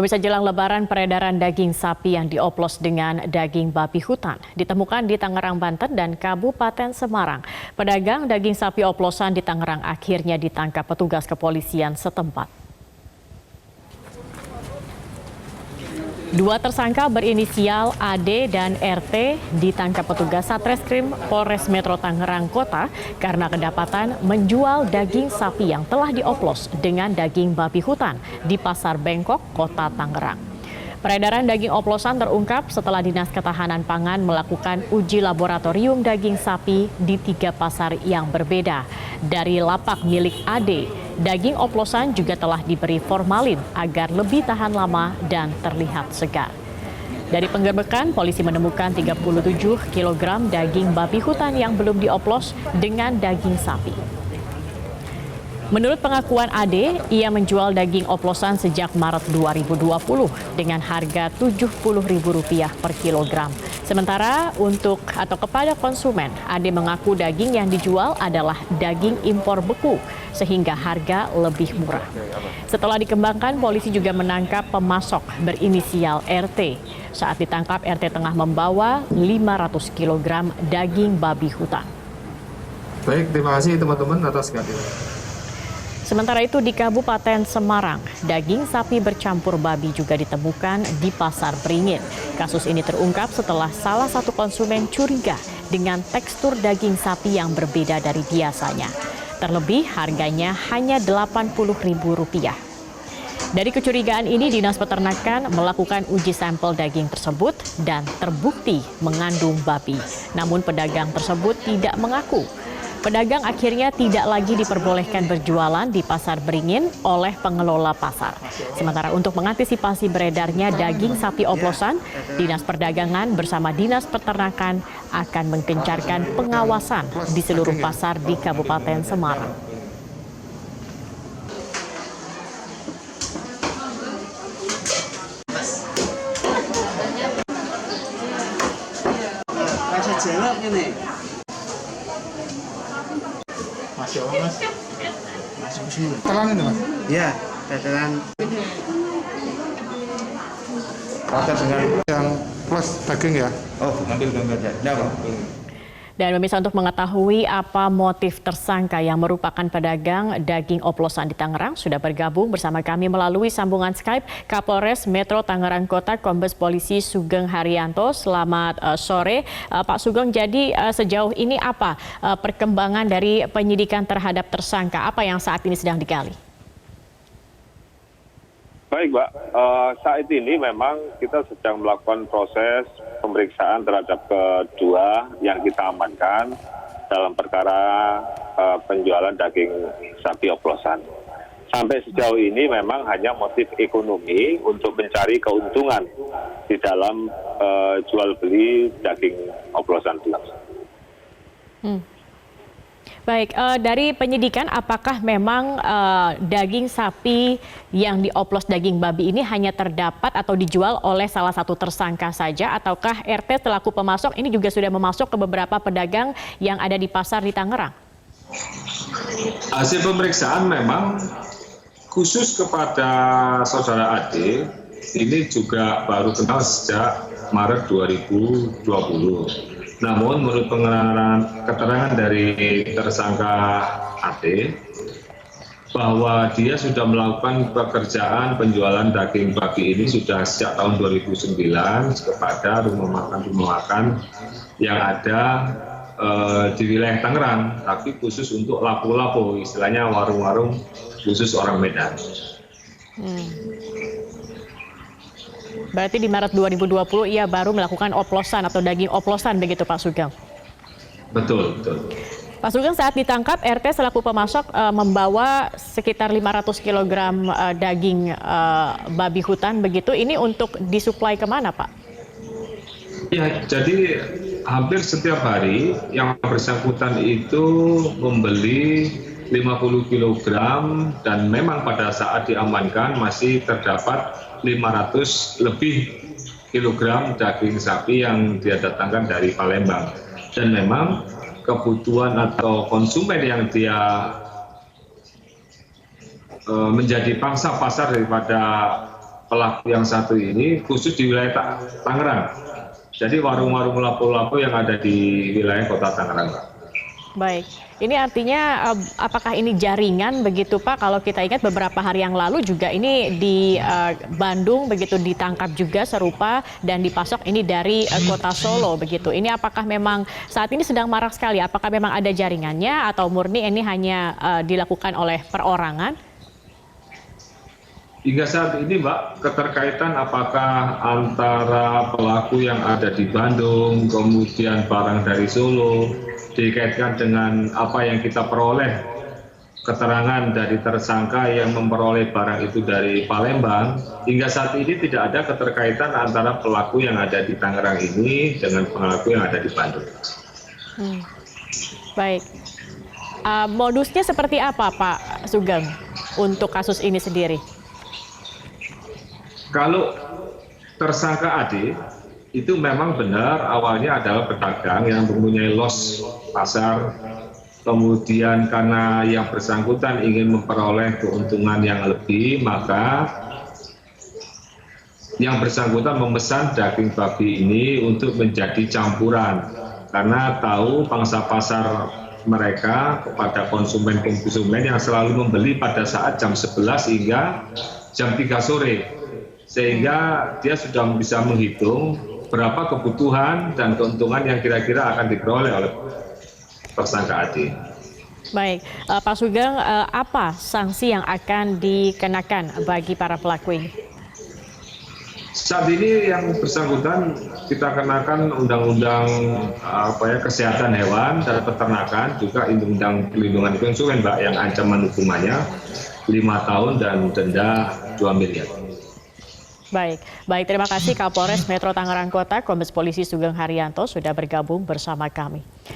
Pemirsa, jelang Lebaran, peredaran daging sapi yang dioplos dengan daging babi hutan ditemukan di Tangerang, Banten dan Kabupaten Semarang. Pedagang daging sapi oplosan di Tangerang akhirnya ditangkap petugas kepolisian setempat. Dua tersangka berinisial AD dan RT ditangkap petugas Satreskrim Polres Metro Tangerang Kota karena kedapatan menjual daging sapi yang telah dioplos dengan daging babi hutan di Pasar Bengkok, Kota Tangerang. Peredaran daging oplosan terungkap setelah Dinas Ketahanan Pangan melakukan uji laboratorium daging sapi di 3 pasar yang berbeda. Dari lapak milik AD, daging oplosan juga telah diberi formalin agar lebih tahan lama dan terlihat segar. Dari penggerbekan, polisi menemukan 37 kg daging babi hutan yang belum dioplos dengan daging sapi. Menurut pengakuan Ade, ia menjual daging oplosan sejak Maret 2020 dengan harga Rp70.000 per kilogram. Sementara kepada konsumen, Ade mengaku daging yang dijual adalah daging impor beku sehingga harga lebih murah. Setelah dikembangkan, polisi juga menangkap pemasok berinisial RT. Saat ditangkap, RT tengah membawa 500 kg daging babi hutan. Baik, terima kasih teman-teman atas kehadiran. Sementara itu di Kabupaten Semarang, daging sapi bercampur babi juga ditemukan di Pasar Beringin. Kasus ini terungkap setelah salah satu konsumen curiga dengan tekstur daging sapi yang berbeda dari biasanya. Terlebih harganya hanya Rp80.000. Dari kecurigaan ini, Dinas Peternakan melakukan uji sampel daging tersebut dan terbukti mengandung babi. Namun pedagang tersebut tidak mengaku. Pedagang akhirnya tidak lagi diperbolehkan berjualan di Pasar Beringin oleh pengelola pasar. Sementara untuk mengantisipasi beredarnya daging sapi oplosan, Dinas Perdagangan bersama Dinas Peternakan akan menggencarkan pengawasan di seluruh pasar di Kabupaten Semarang. Masih mas? Masuk ke sini. Telan itu mas? Iya, telan. Rata dengan yang plus daging ya? Oh, ambil gambarnya. Dan pemirsa, untuk mengetahui apa motif tersangka yang merupakan pedagang daging oplosan di Tangerang, sudah bergabung bersama kami melalui sambungan Skype Kapolres Metro Tangerang Kota Kombes Polisi Sugeng Haryanto. Selamat sore Pak Sugeng. Jadi sejauh ini apa perkembangan dari penyidikan terhadap tersangka? Apa yang saat ini sedang digali? Baik, Mbak. Saat ini memang kita sedang melakukan proses pemeriksaan terhadap kedua yang kita amankan dalam perkara penjualan daging sapi oplosan. Sampai sejauh ini memang hanya motif ekonomi untuk mencari keuntungan di dalam jual beli daging oplosan. Baik, dari penyidikan apakah memang daging sapi yang dioplos daging babi ini hanya terdapat atau dijual oleh salah satu tersangka saja, ataukah RT selaku pemasok ini juga sudah memasok ke beberapa pedagang yang ada di pasar di Tangerang? Hasil pemeriksaan memang khusus kepada saudara Ade ini juga baru kenal sejak Maret 2020. Namun menurut keterangan dari tersangka AD bahwa dia sudah melakukan pekerjaan penjualan daging babi ini sudah sejak tahun 2009 kepada rumah makan yang ada di wilayah Tangerang, tapi khusus untuk lapo-lapo, istilahnya warung-warung khusus orang Medan. Berarti di Maret 2020 ia baru melakukan oplosan atau daging oplosan begitu Pak Sugeng? Betul. Pak Sugeng, saat ditangkap RT selaku pemasok membawa sekitar 500 kg daging babi hutan begitu. Ini untuk disuplai kemana Pak? Ya, jadi hampir setiap hari yang bersangkutan itu membeli 50 kg dan memang pada saat diamankan masih terdapat 500 lebih kilogram daging sapi yang dia datangkan dari Palembang. Dan memang kebutuhan atau konsumen yang dia menjadi pangsa pasar daripada pelaku yang satu ini khusus di wilayah Tangerang. Jadi warung-warung lapo-lapo yang ada di wilayah kota Tangerang, Pak. Baik, ini artinya apakah ini jaringan begitu Pak? Kalau kita ingat beberapa hari yang lalu juga ini di Bandung begitu ditangkap juga serupa dan dipasok ini dari kota Solo begitu. Ini apakah memang saat ini sedang marak sekali? Apakah memang ada jaringannya atau murni ini hanya dilakukan oleh perorangan? Hingga saat ini, Mbak, keterkaitan apakah antara pelaku yang ada di Bandung, kemudian barang dari Solo, dikaitkan dengan apa yang kita peroleh keterangan dari tersangka yang memperoleh barang itu dari Palembang, hingga saat ini tidak ada keterkaitan antara pelaku yang ada di Tangerang ini dengan pelaku yang ada di Bandung. Baik, modusnya seperti apa Pak Sugeng untuk kasus ini sendiri? Kalau tersangka Ade itu memang benar awalnya adalah pedagang yang mempunyai los pasar, kemudian karena yang bersangkutan ingin memperoleh keuntungan yang lebih, maka yang bersangkutan memesan daging babi ini untuk menjadi campuran karena tahu pangsa pasar mereka kepada konsumen-konsumen yang selalu membeli pada saat jam 11 hingga jam 3 sore. Sehingga dia sudah bisa menghitung berapa kebutuhan dan keuntungan yang kira-kira akan diperoleh oleh tersangka Ade. Baik, Pak Sugeng, apa sanksi yang akan dikenakan bagi para pelaku ini? Saat ini yang bersangkutan kita kenakan undang-undang kesehatan hewan dan peternakan, juga undang-undang pelindungan konsumen, Mbak, yang ancaman hukumannya 5 tahun dan denda 2 miliar. Baik, terima kasih Kapolres Metro Tangerang Kota, Kombes Polisi Sugeng Haryanto sudah bergabung bersama kami.